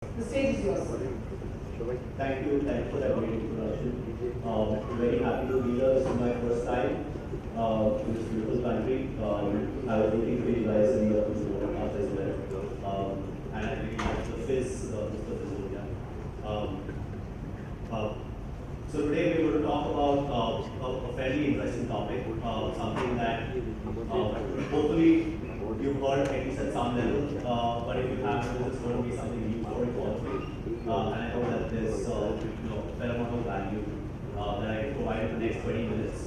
The stage is yours. Thank you for that great introduction. Very happy to be here. This is my first time in this beautiful country. I was looking for you guys in the podcast as well. And I really like the fizz, Mr. Fizzle, yeah. So today we're going to talk about a fairly interesting topic, something that hopefully you've heard at least at some level, but if you haven't, it's going to be something new for you all. And I hope that there's a fair amount of value that I can provide in the next 20 minutes.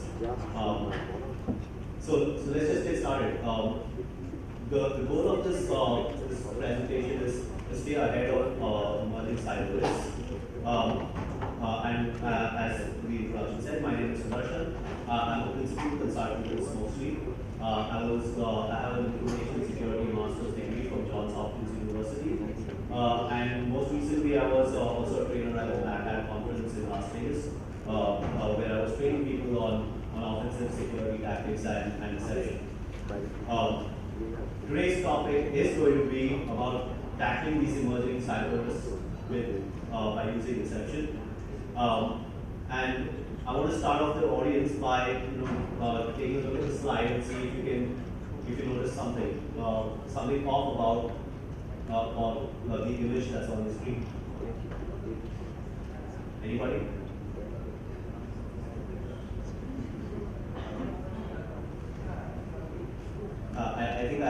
So let's just get started. The goal of this presentation is to stay ahead of emerging cyber risks. As the introduction said, my name is Sudarshan. I'm a principal consultant with Smokescreen. I have an information security master's degree from Johns Hopkins University. And most recently, I was also a trainer at the Black Hat conference in Las Vegas, where I was training people on offensive security tactics and deception. Today's topic is going to be about tackling these emerging cyber risks by using deception. And I want to start off the audience by taking a look at the slide and see if you notice something off about the image that's on the screen. Anybody? I think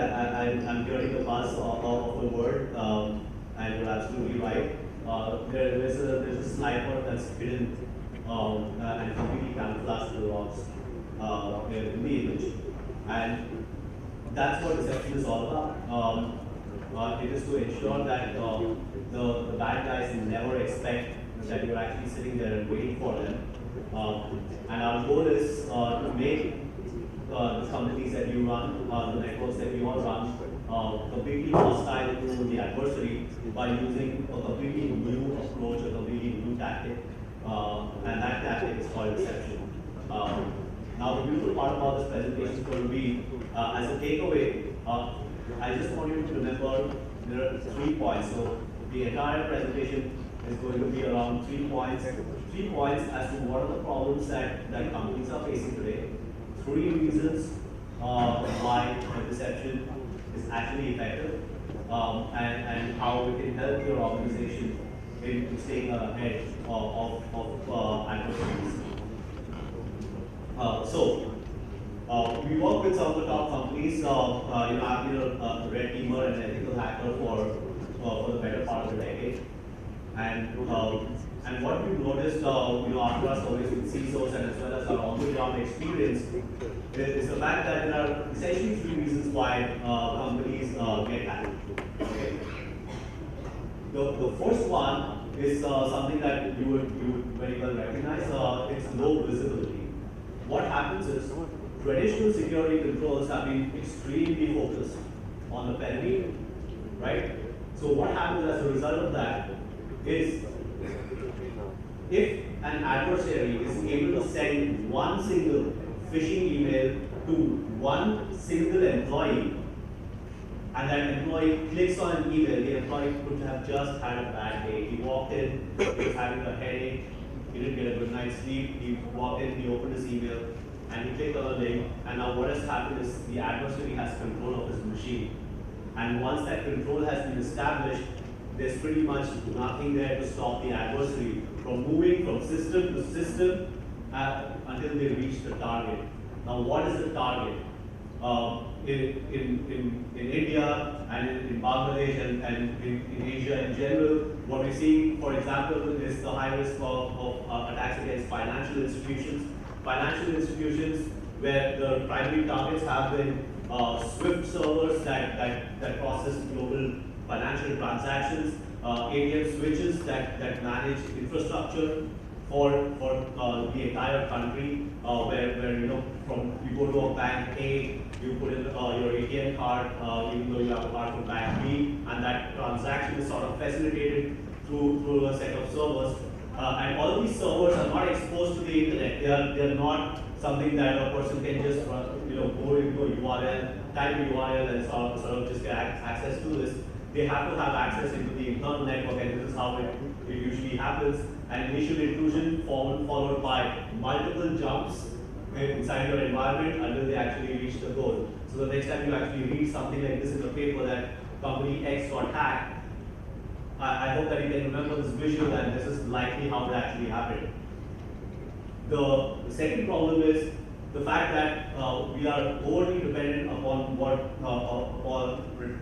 I'm hearing the buzz of the word, and you're absolutely right. There's a sniper that's hidden and completely camouflaged to the rocks in the image. And that's what deception is all about. It is to ensure that the bad guys never expect that you're actually sitting there and waiting for them. And our goal is to make the companies that you run, the networks that you all run, completely hostile to the adversary by using a completely new approach, a completely new tactic, and that tactic is called deception. Now, the beautiful part about this presentation is going to be, as a takeaway, I just want you to remember there are 3 points. So the entire presentation is going to be around 3 points. 3 points as to what are the problems that companies are facing today. 3 reasons why deception is actually effective, and how it can help your organization in staying ahead of adversaries. We work with some of the top companies. I've been a red teamer and ethical hacker for the better part of a decade. And what we've noticed, after our surveys with CISOs and as well as our on-the-ground experience, is the fact that there are essentially 3 reasons why companies get hacked. Okay? The first one is something that you would very well recognize. It's low visibility. What happens is traditional security controls have been extremely focused on the perimeter, right? So what happens as a result of that is, if an adversary is able to send one single phishing email to one single employee, and that employee clicks on an email, the employee could have just had a bad day. He walked in, he was having a headache, he didn't get a good night's sleep, he walked in, he opened his email, and he clicked on a link, and now what has happened is the adversary has control of his machine. And once that control has been established, there's pretty much nothing there to stop the adversary from moving from system to system until they reach the target. Now, what is the target? In India and in Bangladesh and in Asia in general, what we're seeing, for example, is the high risk of attacks against financial institutions. Financial institutions where the primary targets have been SWIFT servers that process global financial transactions, ATM switches that manage infrastructure for the entire country, where from you go to a bank A, you put in your ATM card, even though you have a card from bank B, and that transaction is sort of facilitated through a set of servers. And all of these servers are not exposed to the internet. They are not something that a person can just go into a URL, type a URL, and sort of just get access to this. they have to have access into the internal network, and this is how it usually happens. An initial intrusion followed by multiple jumps inside your environment until they actually reach the goal. So the next time you actually read something like this in the paper that company X got hacked, I hope that you can remember this visual, and this is likely how it actually happened. The second problem is the fact that we are overly dependent upon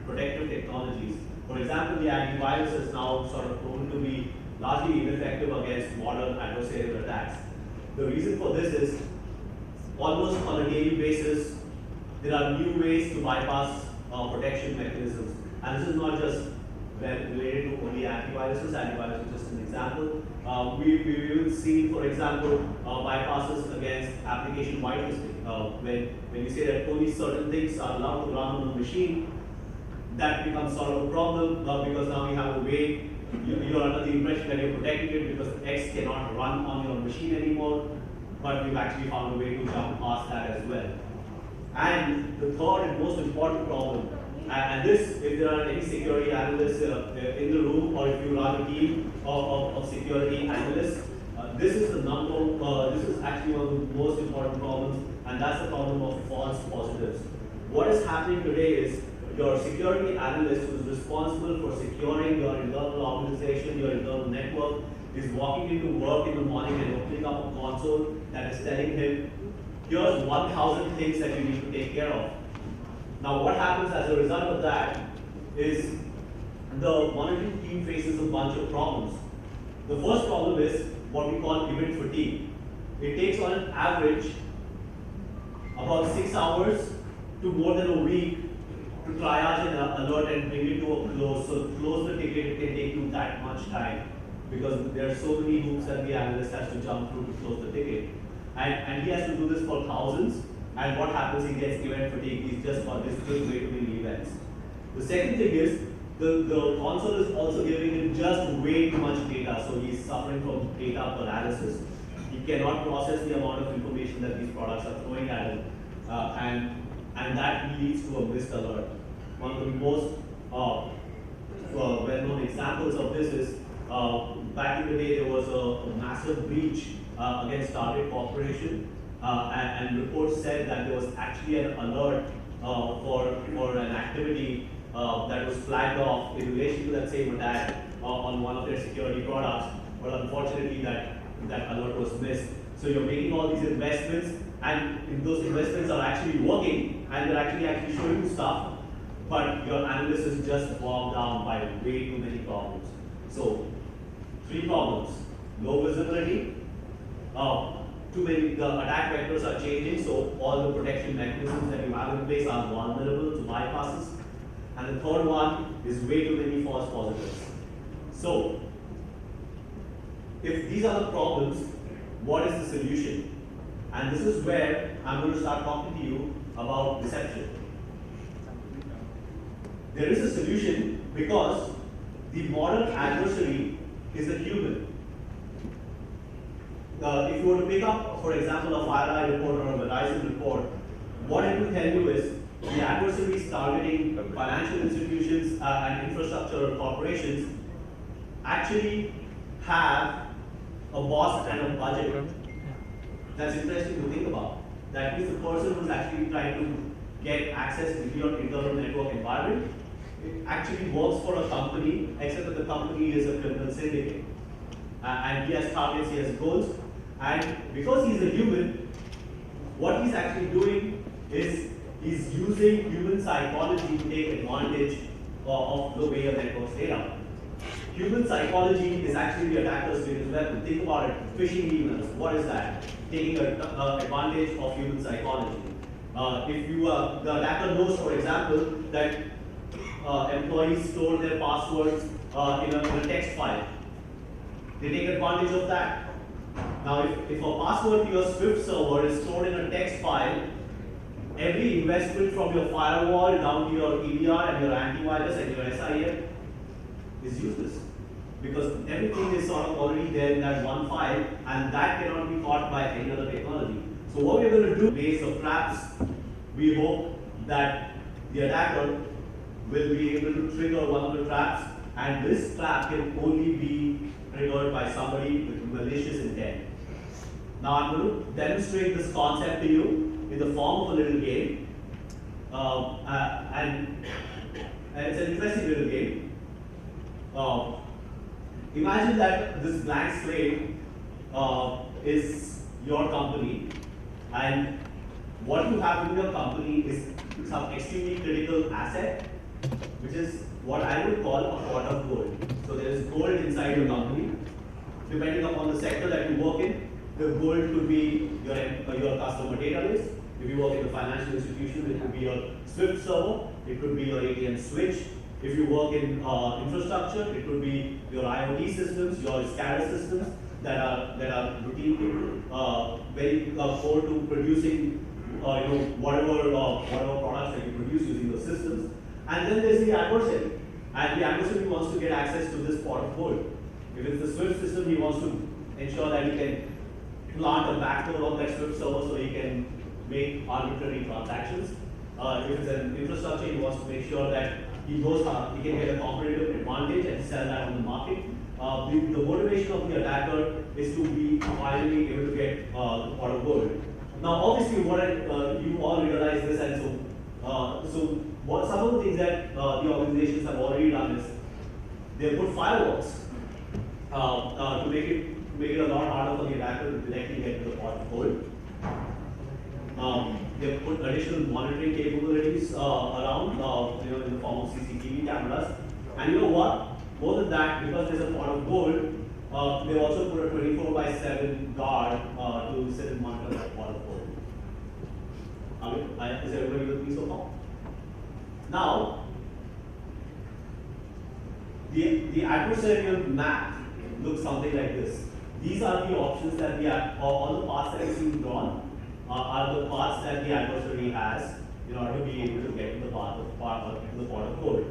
protective technologies. For example, the antivirus is now sort of proven to be largely ineffective against modern adversarial attacks. The reason for this is almost on a daily basis, there are new ways to bypass protection mechanisms. And this is not just related to only antiviruses. Antivirus is just an example. We've even seen, for example, bypasses against application whitelisting. When you say that only certain things are allowed to run on a machine, that becomes sort of a problem because now you have a way, you're under the impression that you're protecting it because X cannot run on your machine anymore, but we've actually found a way to jump past that as well. And the third and most important problem, and this, if there are any security analysts in the room, or if you run a team of security analysts, this is this is actually one of the most important problems, and that's the problem of false positives. What is happening today is your security analyst who is responsible for securing your internal organization, your internal network, is walking into work in the morning and opening up a console that is telling him, here's 1,000 things that you need to take care of. Now what happens as a result of that is the monitoring team faces a bunch of problems. The first problem is what we call event fatigue. It takes on an average about 6 hours to more than a week to triage an alert and bring it to a close. So to close the ticket, it can take you that much time because there are so many hoops that the analyst has to jump through to close the ticket. And he has to do this for thousands, and what happens, he gets event fatigue. He's just got this way too many events. The second thing is, the console is also giving him just way too much data, so he's suffering from data paralysis. He cannot process the amount of information that these products are throwing at him, and that leads to a missed alert. One of the most well-known examples of this is, back in the day, there was a massive breach against Target Corporation, and reports said that there was actually an alert for an activity that was flagged off in relation to that same attack on one of their security products, but unfortunately that alert was missed. So you're making all these investments, and those investments are actually working, and they're actually showing you stuff, but your analyst is just bogged down by way too many problems. So 3 problems: low visibility, the attack vectors are changing, so all the protection mechanisms that you have in place are vulnerable to bypasses. And the third one is way too many false positives. So, if these are the problems, what is the solution? And this is where I'm going to start talking to you about deception. There is a solution because the modern adversary is a human. If you were to pick up, for example, a FireEye report or a Verizon report, what it will tell you is the adversaries targeting financial institutions and infrastructure corporations actually have a boss and a budget. That's interesting to think about. That means the person who's actually trying to get access into your internal network environment, it actually works for a company, except that the company is a criminal syndicate. And he has targets, he has goals. And because he's a human, what he's actually doing is he's using human psychology to take advantage of the way a network's data. Human psychology is actually the attacker's greatest weapon. Think about it, phishing emails, what is that? Taking advantage of human psychology. If the attacker knows, for example, that employees store their passwords in a text file, they take advantage of that. Now, if a password to your Swift server is stored in a text file, every investment from your firewall down to your EDR and your antivirus and your SIM is useless. Because everything is sort of already there in that one file, and that cannot be caught by any other technology. So what we're going to do, based on traps, we hope that the attacker will be able to trigger one of the traps, and this trap can only be triggered by somebody with malicious intent. Now I'm going to demonstrate this concept to you in the form of a little game, and it's an interesting little game. Imagine that this blank slate is your company, and what you have in your company is some extremely critical asset, which is what I would call a pot of gold. So there is gold inside your company. Depending upon the sector that you work in, the gold could be your customer database. If you work in a financial institution, it could be your Swift server, it could be your ATM switch. If you work in infrastructure, it could be your IoT systems, your SCADA systems that are routinely very core to producing whatever products that you produce using those systems. And then there's the adversary, and the adversary wants to get access to this pot of gold. If it's the Swift system, he wants to ensure that he can plant a backdoor on that Swift server so he can make arbitrary transactions. If it's an infrastructure, he wants to make sure that he knows how he can get a competitive advantage and sell that on the market. The motivation of the attacker is to be finally able to get the pot of gold. Now, obviously, you all realize this, and so some of the things that the organizations have already done is they put firewalls to make it a lot harder for the attacker to directly get to the pot of gold. They have put additional monitoring capabilities around, in the form of CCTV cameras. And you know what? More than that, because there's a pot of gold, they also put a 24/7 guard to sit and monitor that pot of gold. Is everybody with me so far? Now, the adversarial map looks something like this. These are the options that all the paths that you see drawn are the paths that the adversary has in order to be able to get to the pot of gold.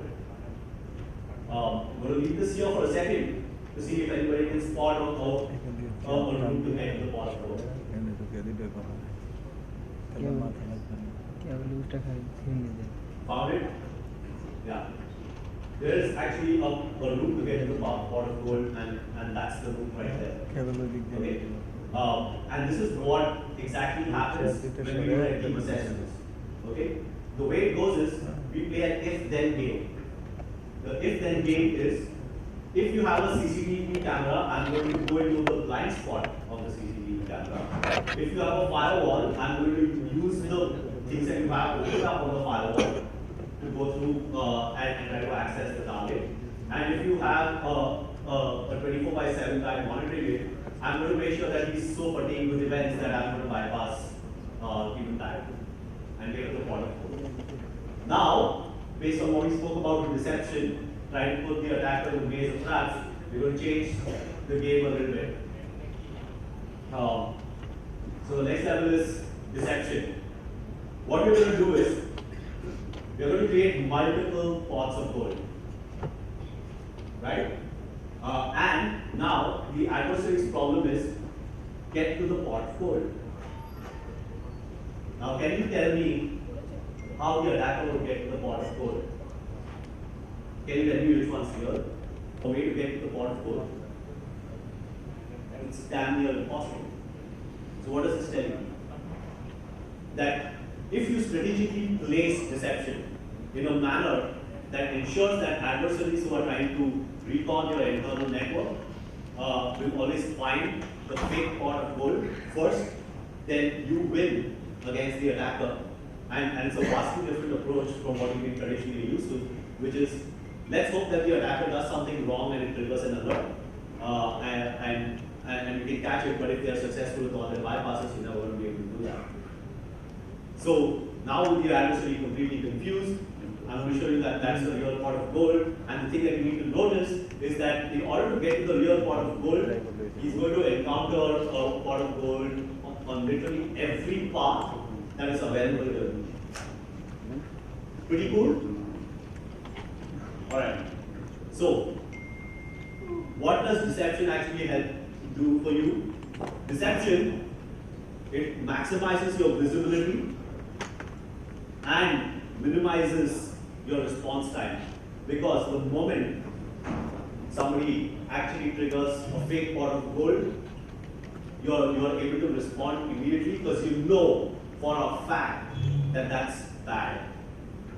I'm going to leave this here for a second to see if anybody can spot a route to get to the pot of gold. Found it? Yeah. There is actually a route to get to the pot of gold, and that's the route right there. Okay. And this is what exactly happens when we do a team assessment. Okay. The way it goes is we play an if-then game. The if-then game is if you have a CCTV camera, I'm going to go into the blind spot of the CCTV camera. If you have a firewall, I'm going to use the things that you have opened up on the firewall to go through and try to access the target. And if you have a 24/7 guy monitoring it, I'm going to make sure that he's so fatigued with events that I'm going to bypass even that and get to the pot of gold. Now, based on what we spoke about with deception, trying to put the attacker in the maze of traps, we're going to change the game a little bit. So the next level is deception. What we're going to do is we're going to create multiple pots of gold, right? And now the adversary's problem is get to the pot of gold. Now, can you tell me how the attacker will get to the pot of gold? Can you tell me which one's here? A way to get to the pot of gold? It's damn near impossible. So what does this tell you? That if you strategically place deception in a manner that ensures that adversaries who are trying to recon your internal network will always find the fake pot of gold first, then you win against the attacker. And it's a vastly different approach from what you've been traditionally used to, which is let's hope that the attacker does something wrong and it triggers an alert, and you can catch it, but if they are successful with all their bypasses, you're never going to be able to do that. So now with the adversary completely confused, I'm going to show you that that's the real pot of gold, and the thing that you need to notice is that in order to get to the real pot of gold, he's going to encounter a pot of gold on literally every path that is available to him. Pretty cool? Alright. So, what does deception actually help do for you? Deception, it maximizes your visibility and minimizes your response time. Because the moment somebody actually triggers a fake pot of gold, you're able to respond immediately because you know for a fact that that's bad.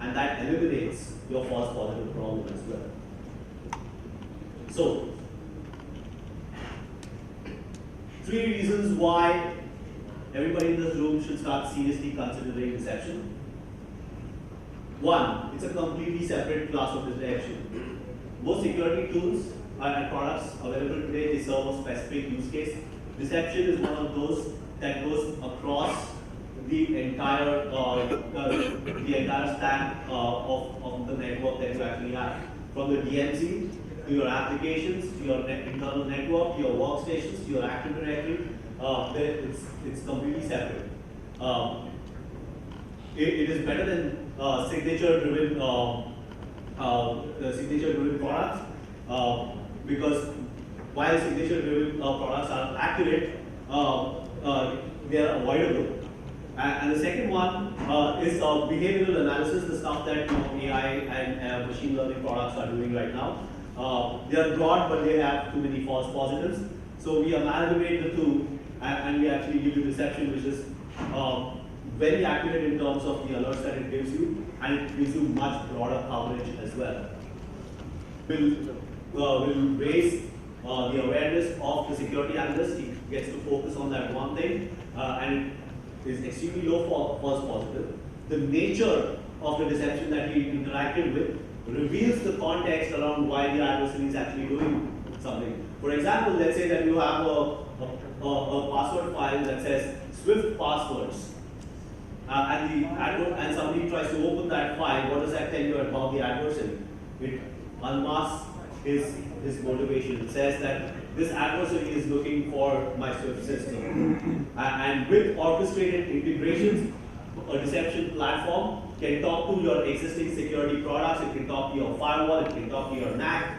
And that eliminates your false positive problem as well. So, 3 reasons why everybody in this room should start seriously considering deception. 1, it's a completely separate class of deception. Most security tools and products available today, they serve a specific use case. Deception is one of those that goes across the entire stack of the network that you actually have, from the DMZ to your applications, to your internal network, to your workstations, to your Active Directory. It's completely separate. It is better than signature-driven products because while signature-driven products are accurate, they are avoidable. And the second one is behavioral analysis, the stuff that AI and machine learning products are doing right now. They are broad, but they have too many false positives. So we amalgamate the two, and we actually give you deception, which is very accurate in terms of the alerts that it gives you, and it gives you much broader coverage as well. Will raise the awareness of the security analyst. He gets to focus on that one thing, and it is extremely low for false positive. The nature of the deception that he interacted with reveals the context around why the adversary is actually doing something. For example, let's say that you have a password file that says Swift passwords, and somebody tries to open that file. What does that tell you about the adversary? It unmasks his motivation. It says that this adversary is looking for my Swift system. And with orchestrated integrations, a deception platform can talk to your existing security products, it can talk to your firewall, it can talk to your NAC,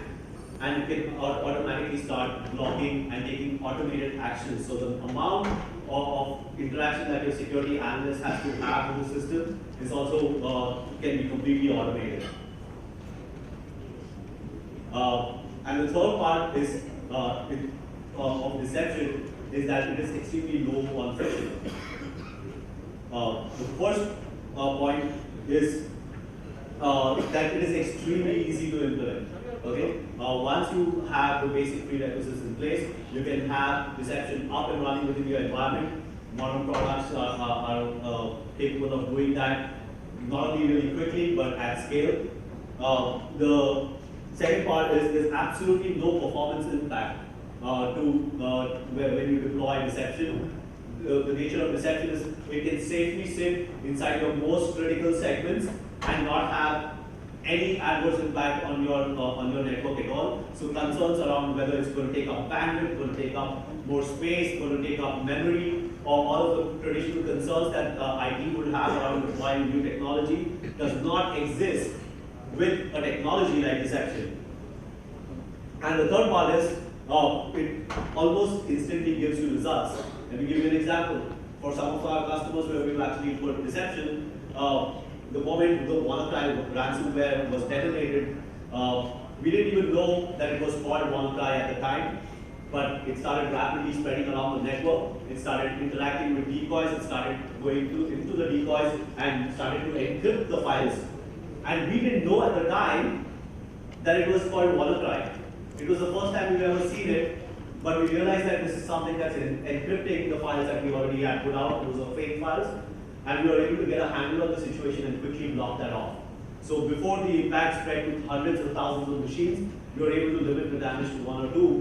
and it can automatically start blocking and taking automated actions. So the amount of interaction that your security analyst has to have with the system is also can be completely automated. And the third part is of deception is that it is extremely low on friction. The first point is that it is extremely easy to implement. Okay, once you have the basic prerequisites in place, you can have deception up and running within your environment. Modern products are capable of doing that not only really quickly but at scale. The second part is there's absolutely no performance impact when you deploy deception. The nature of deception is it can safely sit inside your most critical segments and not have any adverse impact on your network at all. So concerns around whether it's going to take up bandwidth, going to take up more space, going to take up memory, or all of the traditional concerns that IT would have around deploying new technology does not exist with a technology like deception. And the third part is it almost instantly gives you results. Let me give you an example. For some of our customers where we've actually put deception, the moment the WannaCry ransomware was detonated, we didn't even know that it was called WannaCry at the time, but it started rapidly spreading around the network. It started interacting with decoys, it started going into the decoys and started to encrypt the files. And we didn't know at the time that it was called WannaCry. It was the first time we've ever seen it, but we realized that this is something that's encrypting the files that we already had put out. Those are fake files. And we were able to get a handle on the situation and quickly block that off. So before the impact spread to hundreds of thousands of machines, we were able to limit the damage to 1 or 2,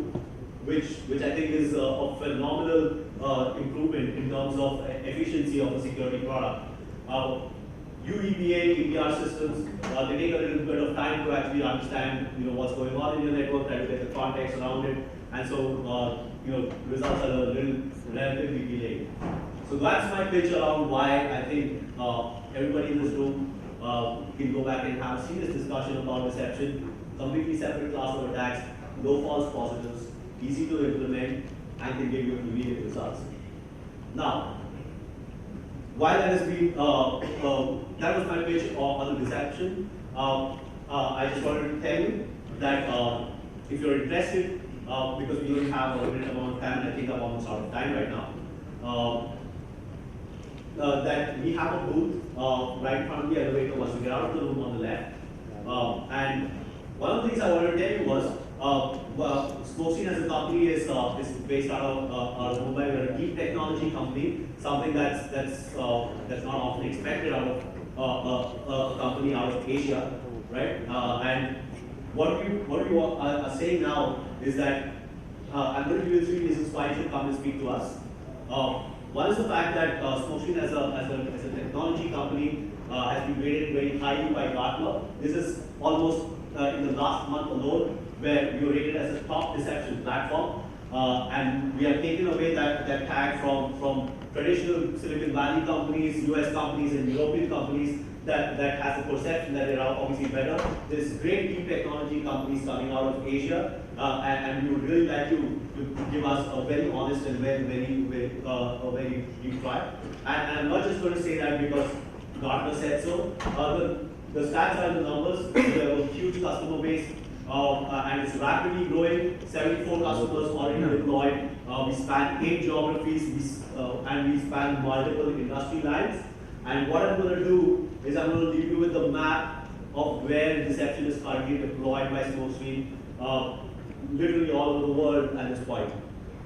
which I think is a phenomenal improvement in terms of efficiency of a security product. UEBA, EPR systems, they take a little bit of time to actually understand what's going on in your network, try to get the context around it, and so results are a little relatively delayed. So that's my pitch around why I think everybody in this room can go back and have a serious discussion about deception, completely separate class of attacks, low false positives, easy to implement, and can give you immediate results. Now, while that has been, that was my pitch on the deception, I just wanted to tell you that if you're interested, because we only have a limited amount of time, and I think I'm almost out of time right now, that we have a booth right in front of the elevator once you get out of the room on the left. And one of the things I wanted to tell you was, Smokescreen as a company is based out of Mumbai. We're a deep technology company, something that's not often expected out of a company out of Asia, right? And what we are saying now is that I'm going to give you 3 reasons why you should come and speak to us. One is the fact that Smokescreen as a technology company has been rated very highly by Gartner. This is almost in the last month alone, where we were rated as a top deception platform. And we have taken away that tag from traditional Silicon Valley companies, US companies, and European companies that has the perception that they are obviously better. There's great deep technology companies coming out of Asia, and we would really like you to give us a very honest and very deep try. And I'm not just going to say that because Gartner said so. The stats are in the numbers. We have a huge customer base, and it's rapidly growing. 74 customers already deployed. We span 8 geographies, and we span multiple industry lines. And what I'm going to do is I'm going to leave you with the map of where deception is currently deployed by Smokescreen, literally all over the world at this point.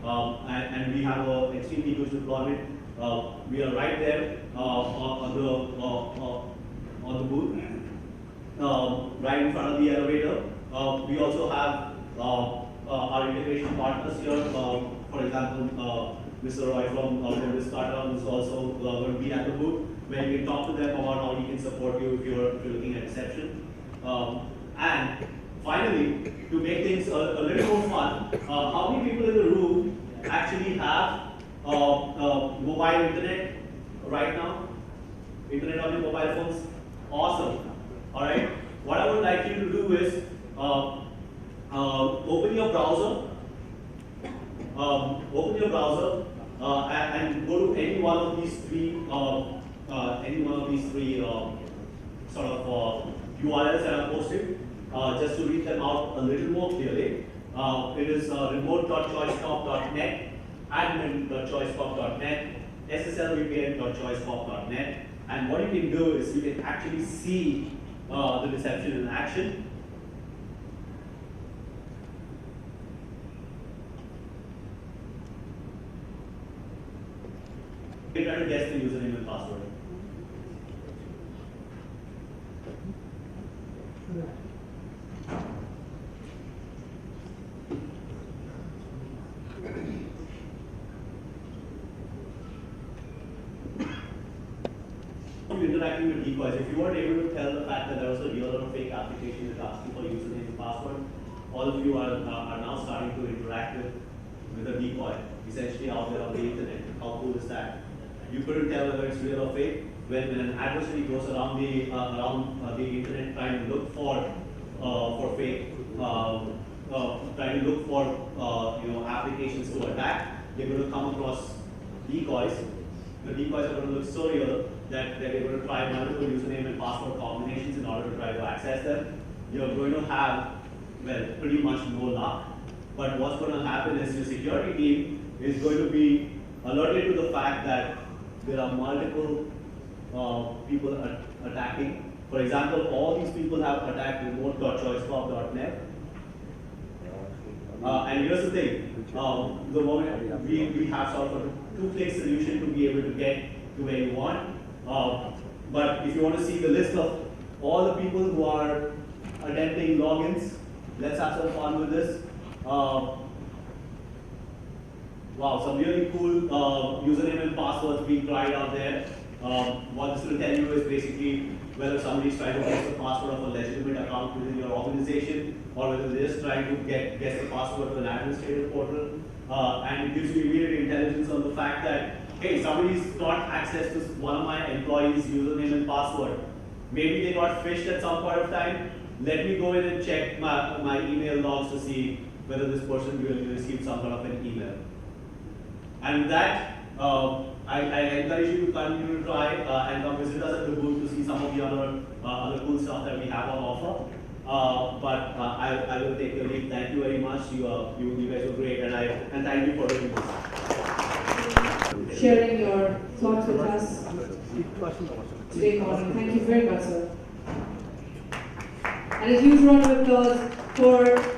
And we have an extremely huge deployment. We are right there on the booth, right in front of the elevator. We also have our integration partners here. For example, Mr. Roy from this startup is also going to be at the booth, where you can talk to them about how he can support you if you're looking at deception. And finally, to make things a little more fun, how many people in the room actually have mobile internet right now? Internet on your mobile phones? Awesome. All right. What I would like you to do is open your browser. And go to any one of these three sort of URLs that are posted, just to read them out a little more clearly. It is remote.choicecop.net, admin.choicecop.net, sslvpn.choicecop.net, and what you can do is you can actually see the deception in action. You can try to guess the username and password. Interacting with decoys, if you weren't able to tell the fact that there was a real or a fake application that asked you for username and password, all of you are now starting to interact with a decoy, essentially out there on the internet. How cool is that? You couldn't tell whether it's real or fake. When an adversary goes around the internet trying to look for fake, trying to look for applications to attack, they're going to come across decoys. The decoys are going to look so real that they're going to try multiple username and password combinations in order to try to access them. You're going to have, well, pretty much no luck. But what's going to happen is your security team is going to be alerted to the fact that there are multiple people attacking. For example, all these people have attacked remote.choicecop.net. And here's the thing, the moment we have sort of a two-click solution to be able to get to where you want. But if you want to see the list of all the people who are attempting logins, let's have some fun with this. Wow, some really cool username and passwords being tried out there. What this will tell you is basically whether somebody's trying to guess the password of a legitimate account within your organization, or whether they're just trying to guess the password of an administrative portal. And it gives you immediate intelligence on the fact that, hey, somebody's got access to one of my employees' username and password. Maybe they got phished at some point of time. Let me go in and check my email logs to see whether this person really received some sort of an email. And with that, I encourage you to continue to try and come visit us at the booth to see some of the other cool stuff that we have on offer. I will take your leave. Thank you very much. You guys were great, and thank you for doing this. Sharing your thoughts with us today morning. Thank you very much, sir. And a huge round of applause for